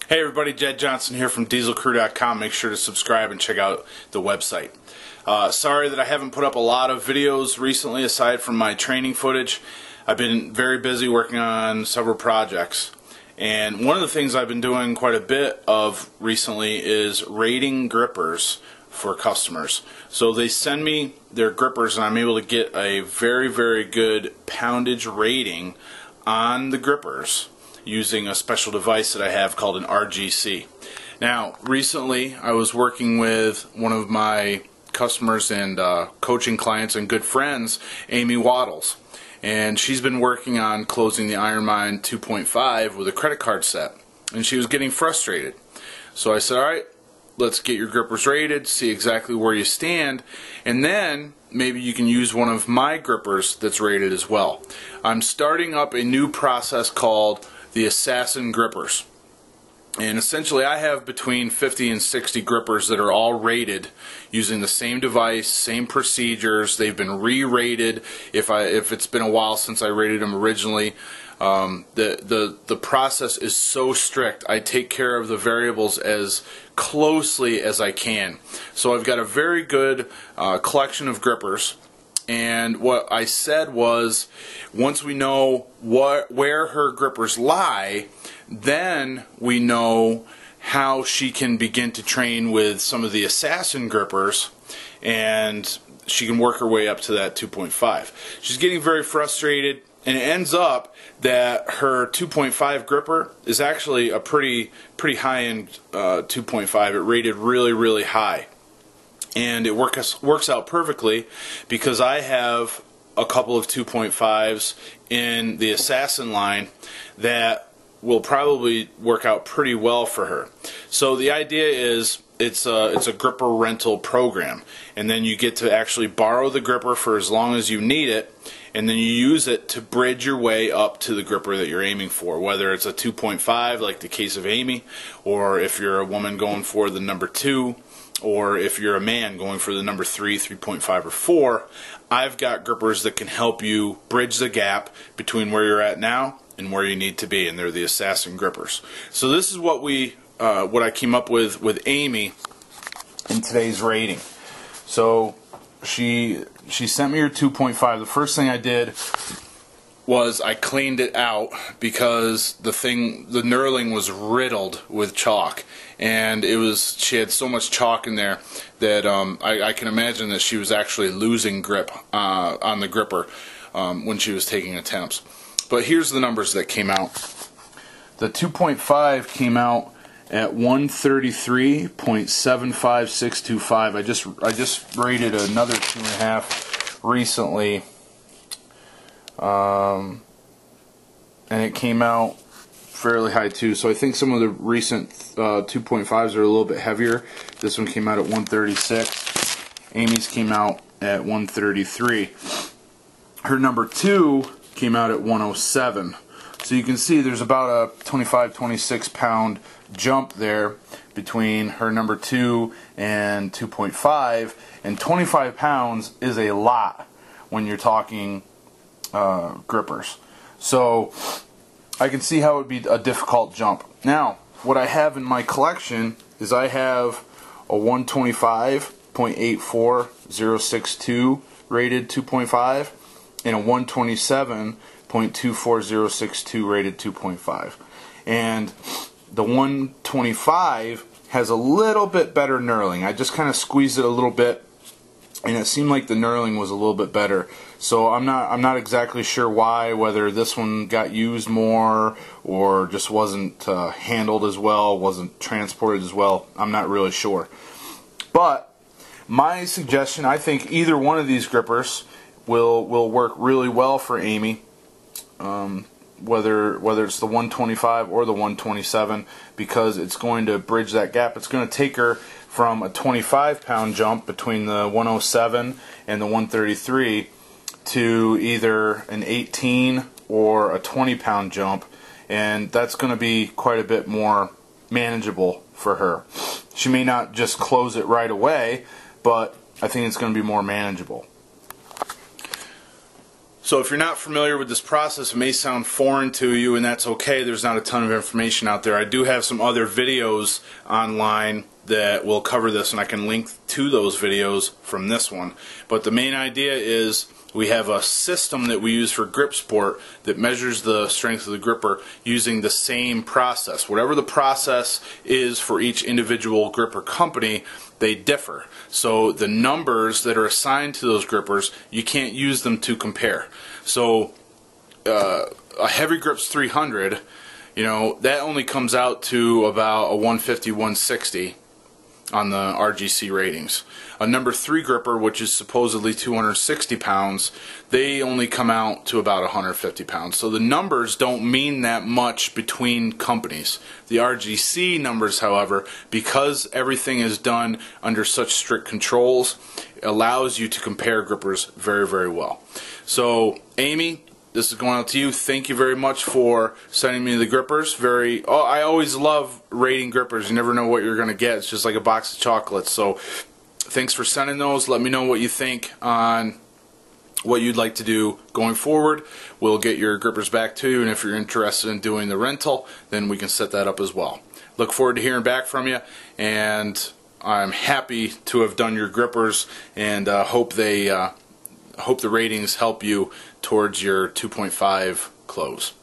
Hey everybody, Jed Johnson here from DieselCrew.com. Make sure to subscribe and check out the website. Sorry that I haven't put up a lot of videos recently aside from my training footage. I've been very busy working on several projects. And one of the things I've been doing quite a bit of recently is rating grippers for customers. So they send me their grippers and I'm able to get a very good poundage rating on the grippers using a special device that I have called an RGC. Now, recently I was working with one of my customers and coaching clients and good friends, Amy Waddles, and she's been working on closing the IronMind 2.5 with a credit card set, and she was getting frustrated. So I said, alright, let's get your grippers rated, see exactly where you stand, and then maybe you can use one of my grippers that's rated as well. I'm starting up a new process called the Assassin grippers, and essentially I have between 50 and 60 grippers that are all rated using the same device, same procedures. They've been re-rated if it's been a while since I rated them originally. The process is so strict. I take care of the variables as closely as I can. So I've got a very good collection of grippers. And what I said was, once we know where her grippers lie, then we know how she can begin to train with some of the Assassin grippers, and she can work her way up to that 2.5. She's getting very frustrated, and it ends up that her 2.5 gripper is actually a pretty high-end 2.5. It rated really high. And it works out perfectly because I have a couple of 2.5s in the Assassin line that will probably work out pretty well for her. So the idea is it's a gripper rental program, and then you get to actually borrow the gripper for as long as you need it, and then you use it to bridge your way up to the gripper that you're aiming for, whether it's a 2.5 like the case of Amy, or if you're a woman going for the number 2, or if you're a man going for the number 3, 3.5, or 4, I've got grippers that can help you bridge the gap between where you're at now and where you need to be, and they're the Assassin grippers. So this is what I came up with Amy in today's rating. So she sent me her 2.5. The first thing I did was I cleaned it out because the knurling was riddled with chalk, and she had so much chalk in there that I can imagine that she was actually losing grip on the gripper when she was taking attempts. But here's the numbers that came out. The 2.5 came out at 133.75625. I just rated another 2.5 recently. And it came out fairly high too. So I think some of the recent 2.5s are a little bit heavier. This one came out at 136. Amy's came out at 133. Her number 2 came out at 107. So you can see there's about a 25-26 pound jump there between her number 2 and 2.5, and 25 pounds is a lot when you're talking grippers. So I can see how it would be a difficult jump. Now, what I have in my collection is I have a 125.84062 rated 2.5 and a 127.24062 rated 2.5. And the 125 has a little bit better knurling. I just kind of squeezed it a little bit, and it seemed like the knurling was a little bit better. So I'm not exactly sure why, whether this one got used more or just wasn't handled as well, wasn't transported as well. I'm not really sure. But my suggestion, I think either one of these grippers will work really well for Amy, whether it's the 125 or the 127, because it's going to bridge that gap. It's going to take her from a 25 pound jump between the 107 and the 133 to either an 18 or a 20 pound jump, and that's going to be quite a bit more manageable for her. She may not just close it right away, but I think it's going to be more manageable. So if you're not familiar with this process, it may sound foreign to you, and that's okay. There's not a ton of information out there. I do have some other videos online that will cover this, and I can link to those videos from this one. But the main idea is we have a system that we use for grip support that measures the strength of the gripper using the same process. Whatever the process is for each individual gripper company, they differ. So the numbers that are assigned to those grippers, you can't use them to compare. So a Heavy Grips 300, you know, that only comes out to about a 150, 160 on the RGC ratings. A number 3 gripper, which is supposedly 260 pounds, they only come out to about 150 pounds. So the numbers don't mean that much between companies. The RGC numbers, however, because everything is done under such strict controls, allows you to compare grippers very, very well. So, Amy, this is going out to you. Thank you very much for sending me the grippers. I always love rating grippers. You never know what you're going to get. It's just like a box of chocolates. So thanks for sending those. Let me know what you think on what you'd like to do going forward. We'll get your grippers back to you, and if you're interested in doing the rental, then we can set that up as well. Look forward to hearing back from you, and I'm happy to have done your grippers, and hope the ratings help you towards your 2.5 close.